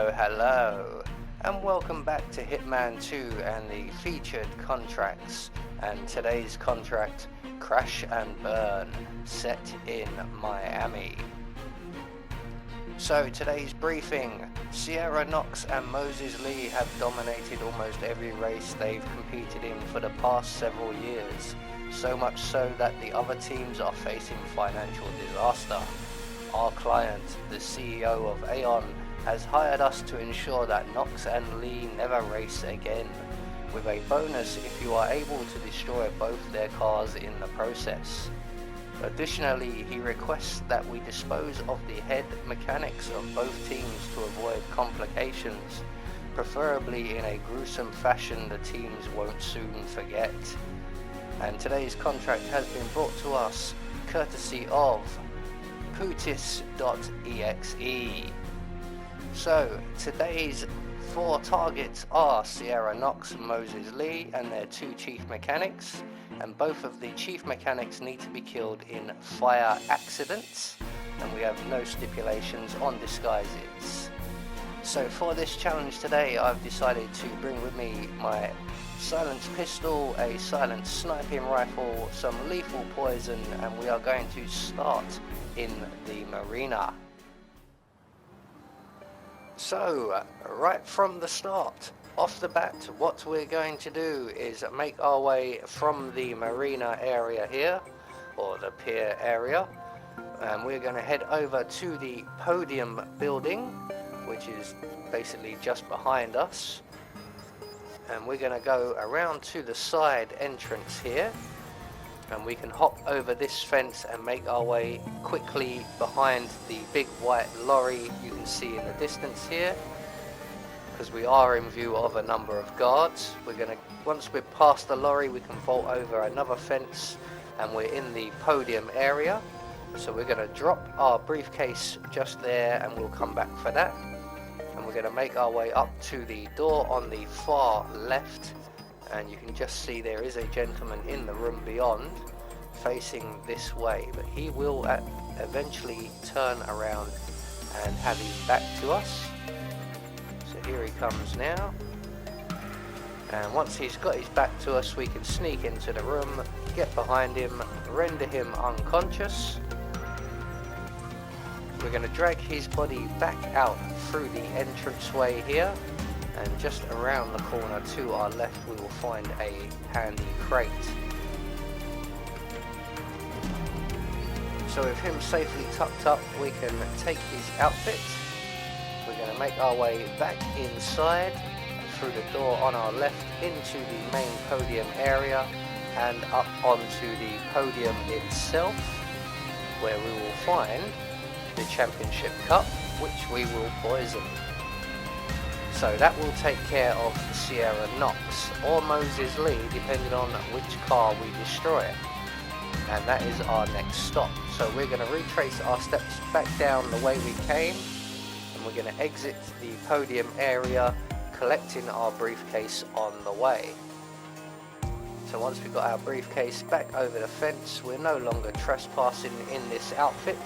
Hello, and welcome back to Hitman 2 and the featured contracts. And today's contract, Crash and Burn, set in Miami. So today's briefing, Sierra Knox and Moses Lee have dominated almost every race they've competed in for the past several years, so much so that the other teams are facing financial disaster. Our client, the CEO of Aeon, has hired us to ensure that Knox and Lee never race again, with a bonus if you are able to destroy both their cars in the process. Additionally, he requests that we dispose of the head mechanics of both teams to avoid complications, preferably in a gruesome fashion the teams won't soon forget. And today's contract has been brought to us courtesy of Putis.exe. So today's 4 targets are Sierra Knox, Moses Lee and their 2 chief mechanics, and both of the chief mechanics need to be killed in fire accidents, and we have no stipulations on disguises. So for this challenge today, I've decided to bring with me my silenced pistol, a silenced sniping rifle, some lethal poison, and we are going to start in the marina. So, right from the start, off the bat, what we're going to do is make our way from the marina area here, or the pier area, and we're going to head over to the podium building, which is basically just behind us, and we're going to go around to the side entrance here, and we can hop over this fence and make our way quickly behind the big white lorry you can see in the distance here, because we are in view of a number of guards. Once we're past the lorry, we can vault over another fence and we're in the podium area. So we're going to drop our briefcase just there and we'll come back for that, and we're going to make our way up to the door on the far left. And you can just see there is a gentleman in the room beyond facing this way, but he will eventually turn around and have his back to us. So here he comes now, and once he's got his back to us, we can sneak into the room, get behind him, render him unconscious. We're going to drag his body back out through the entranceway here, and just around the corner to our left we will find a handy crate. So with him safely tucked up, we can take his outfit. We're going to make our way back inside through the door on our left into the main podium area and up onto the podium itself, where we will find the championship cup, which we will poison. So that will take care of Sierra Knox or Moses Lee, depending on which car we destroy. And that is our next stop. So we're going to retrace our steps back down the way we came, and we're going to exit the podium area, collecting our briefcase on the way. So once we've got our briefcase back over the fence, we're no longer trespassing in this outfit,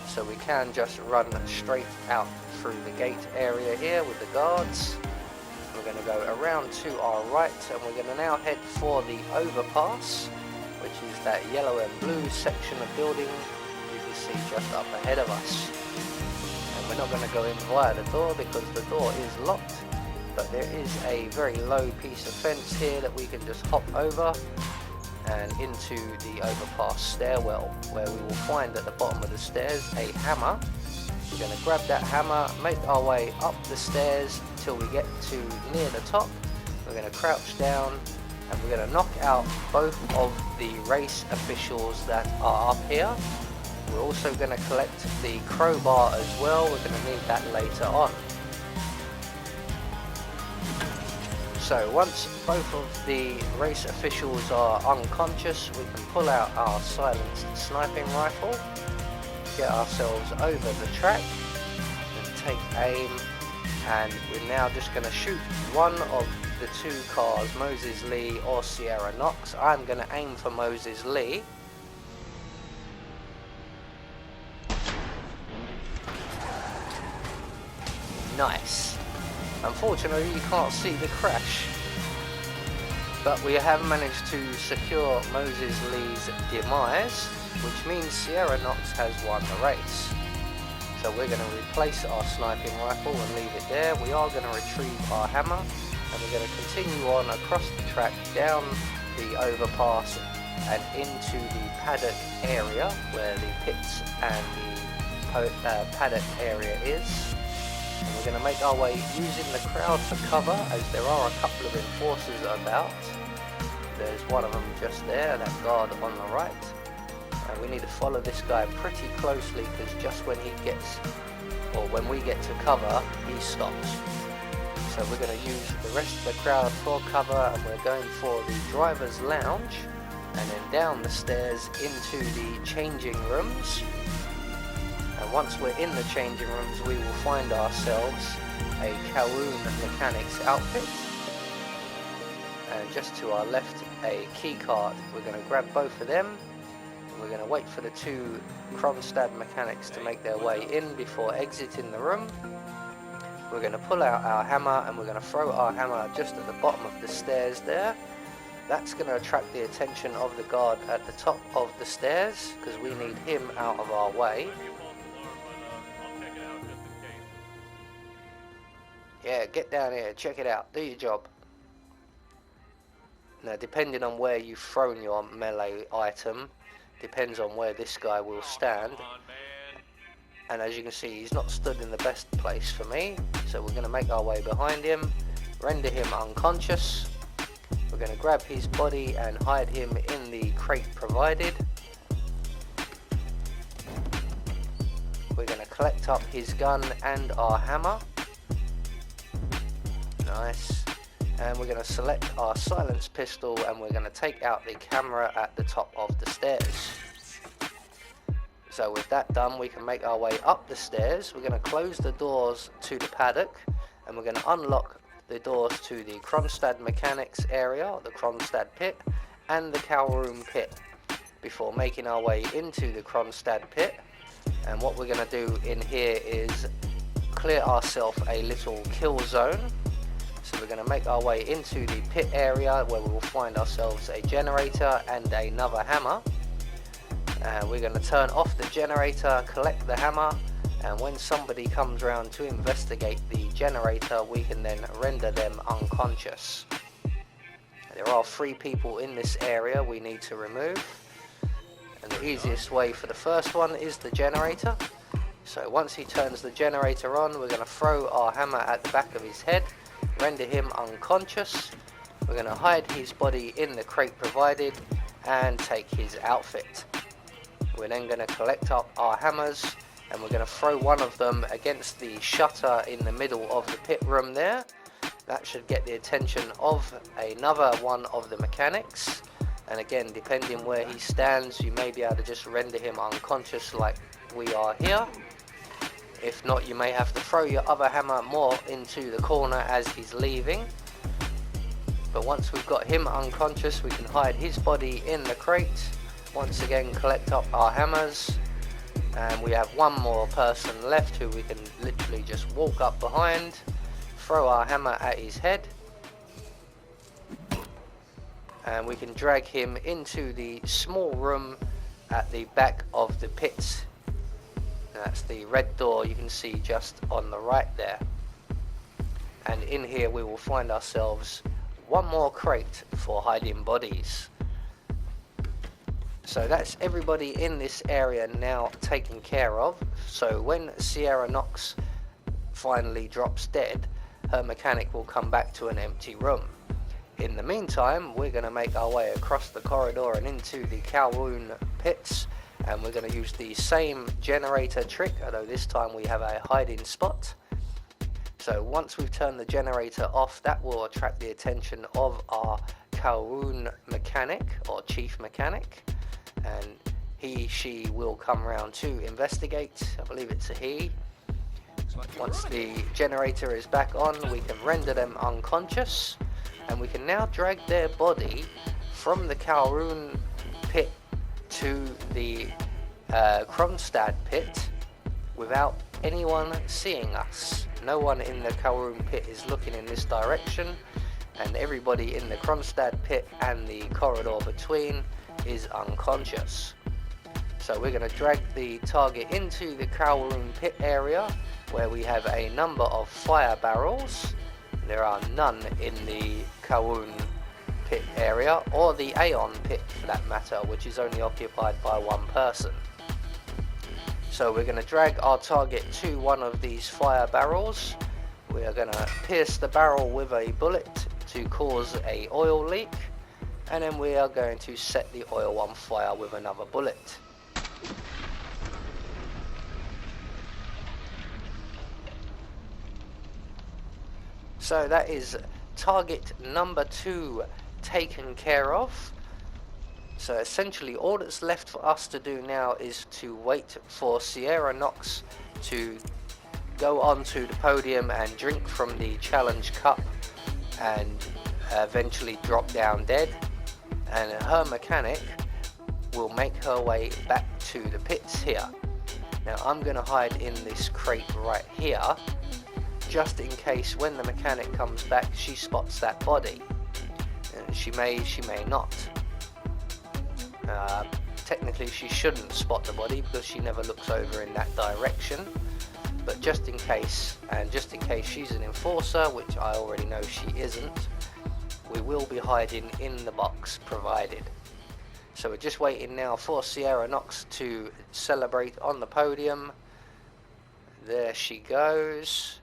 so we can just run straight out through the gate area here with the guards. We're going to go around to our right, and we're going to now head for the overpass, which is that yellow and blue section of building you can see just up ahead of us. And we're not going to go in via the door because the door is locked, but there is a very low piece of fence here that we can just hop over and into the overpass stairwell, where we will find at the bottom of the stairs a hammer. We're going to grab that hammer, make our way up the stairs till we get to near the top. We're going to crouch down and we're going to knock out both of the race officials that are up here. We're also going to collect the crowbar as well. We're going to need that later on. So once both of the race officials are unconscious, we can pull out our silenced sniping rifle, get ourselves over the track and take aim, and we're now just going to shoot one of the 2 cars, Moses Lee or Sierra Knox. I'm going to aim for Moses Lee. Nice. Unfortunately, you can't see the crash, but we have managed to secure Moses Lee's demise, which means Sierra Knox has won the race. So we're going to replace our sniping rifle and leave it there. We are going to retrieve our hammer, and we're going to continue on across the track, down the overpass and into the paddock area where the pits and the paddock area is. And we're going to make our way using the crowd for cover, as there are a couple of enforcers about. There's one of them just there, that guard on the right. And we need to follow this guy pretty closely, because just when he gets, or when we get to cover, he stops. So we're going to use the rest of the crowd for cover, and we're going for the driver's lounge, and then down the stairs into the changing rooms. And once we're in the changing rooms, we will find ourselves a Kowloon Mechanics outfit. And just to our left, a key card. We're going to grab both of them. And we're going to wait for the two Kronstadt mechanics to make their way in before exiting the room. We're going to pull out our hammer, and we're going to throw our hammer just at the bottom of the stairs there. That's going to attract the attention of the guard at the top of the stairs, because we need him out of our way. Yeah, get down here, check it out, do your job. Now, depending on where you've thrown your melee item, depends on where this guy will stand. And as you can see, he's not stood in the best place for me, so we're going to make our way behind him, render him unconscious. We're going to grab his body and hide him in the crate provided. We're going to collect up his gun and our hammer. Nice. And we're going to select our silence pistol, and we're going to take out the camera at the top of the stairs. So with that done, we can make our way up the stairs. We're going to close the doors to the paddock, and we're going to unlock the doors to the Kronstadt Mechanics area, the Kronstadt pit, and the Kowloon pit, before making our way into the Kronstadt pit. And what we're going to do in here is clear ourselves a little kill zone. So we're going to make our way into the pit area, where we will find ourselves a generator and another hammer. We're going to turn off the generator, collect the hammer, and when somebody comes around to investigate the generator, we can then render them unconscious. There are 3 people in this area we need to remove, and the easiest way for the first one is the generator. So once he turns the generator on, we're going to throw our hammer at the back of his head, render him unconscious. We're going to hide his body in the crate provided and take his outfit. We're then going to collect up our hammers, and we're going to throw one of them against the shutter in the middle of the pit room there. That should get the attention of another one of the mechanics. And again, depending where he stands, you may be able to just render him unconscious like we are here. If not, you may have to throw your other hammer more into the corner as he's leaving. But once we've got him unconscious, we can hide his body in the crate. Once again, collect up our hammers. And we have one more person left who we can literally just walk up behind, throw our hammer at his head, and we can drag him into the small room at the back of the pits. That's the red door you can see just on the right there. And in here we will find ourselves one more crate for hiding bodies. So that's everybody in this area now taken care of. So when Sierra Knox finally drops dead, her mechanic will come back to an empty room. In the meantime, we're going to make our way across the corridor and into the Kowloon pits, and we're going to use the same generator trick, although this time we have a hiding spot. So once we've turned the generator off, that will attract the attention of our Kowloon mechanic, or chief mechanic, and she will come around to investigate. I believe it's a he. Once the generator is back on, we can render them unconscious, and we can now drag their body from the Kowloon pit to the Kronstadt pit without anyone seeing us. no one in the Kowloon pit is looking in this direction, and everybody in the Kronstadt pit and the corridor between is unconscious. So we're going to drag the target into the Kowloon pit area, where we have a number of fire barrels. There are none in the Kowloon pit area, or the Aeon pit for that matter, which is only occupied by one person. So we're going to drag our target to one of these fire barrels. We are going to pierce the barrel with a bullet to cause a oil leak, and then we are going to set the oil on fire with another bullet. So that is target number 2 taken care of. So essentially all that's left for us to do now is to wait for Sierra Knox to go onto the podium and drink from the challenge cup and eventually drop down dead, and her mechanic will make her way back to the pits here. Now I'm going to hide in this crate right here, just in case when the mechanic comes back she spots that body. She may not. Technically she shouldn't spot the body because she never looks over in that direction, but just in case, and just in case she's an enforcer, which I already know she isn't, we will be hiding in the box provided. So we're just waiting now for Sierra Knox to celebrate on the podium. There she goes.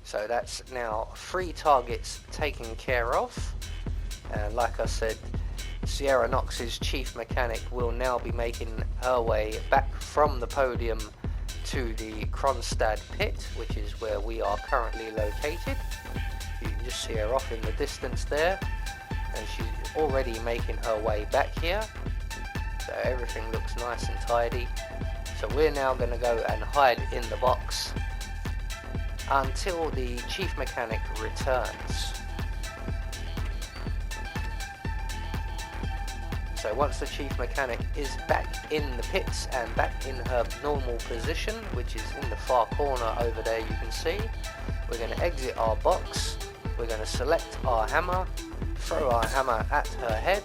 So that's now 3 targets taken care of, and like I said, Sierra Knox's chief mechanic will now be making her way back from the podium to the Kronstadt pit, which is where we are currently located. You can just see her off in the distance there, and she's already making her way back here. So everything looks nice and tidy. So we're now going to go and hide in the box until the chief mechanic returns. So once the chief mechanic is back in the pits and back in her normal position, which is in the far corner over there, you can see, we're going to exit our box. We're going to select our hammer, throw our hammer at her head,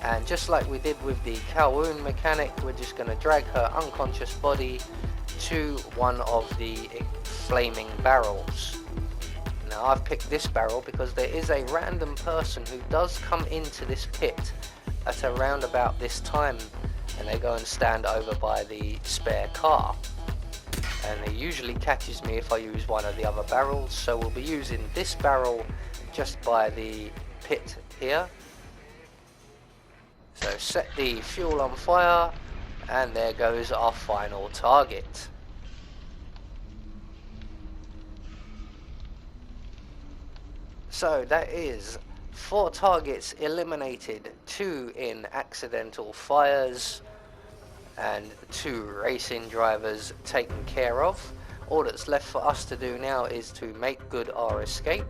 and just like we did with the Kowloon mechanic, we're just going to drag her unconscious body to one of the flaming barrels. Now I've picked this barrel because there is a random person who does come into this pit at around about this time, and they go and stand over by the spare car, and he usually catches me if I use one of the other barrels. So we'll be using this barrel just by the pit here. So set the fuel on fire, and there goes our final target. So that is 4 targets eliminated, 2 in accidental fires, and 2 racing drivers taken care of. All that's left for us to do now is to make good our escape.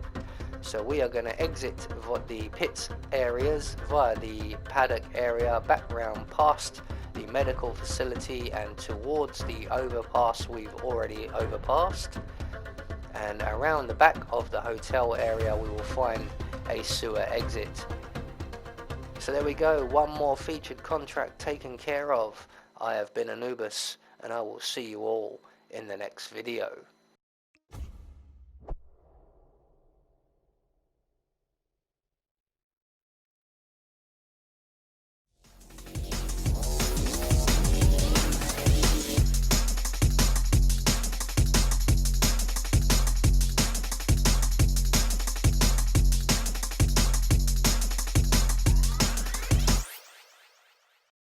So we are going to exit the pit areas via the paddock area, back round past the medical facility and towards the overpass we've already overpassed. And around the back of the hotel area we will find a sewer exit. So there we go, 1 more featured contract taken care of. I have been Anubis, and I will see you all in the next video.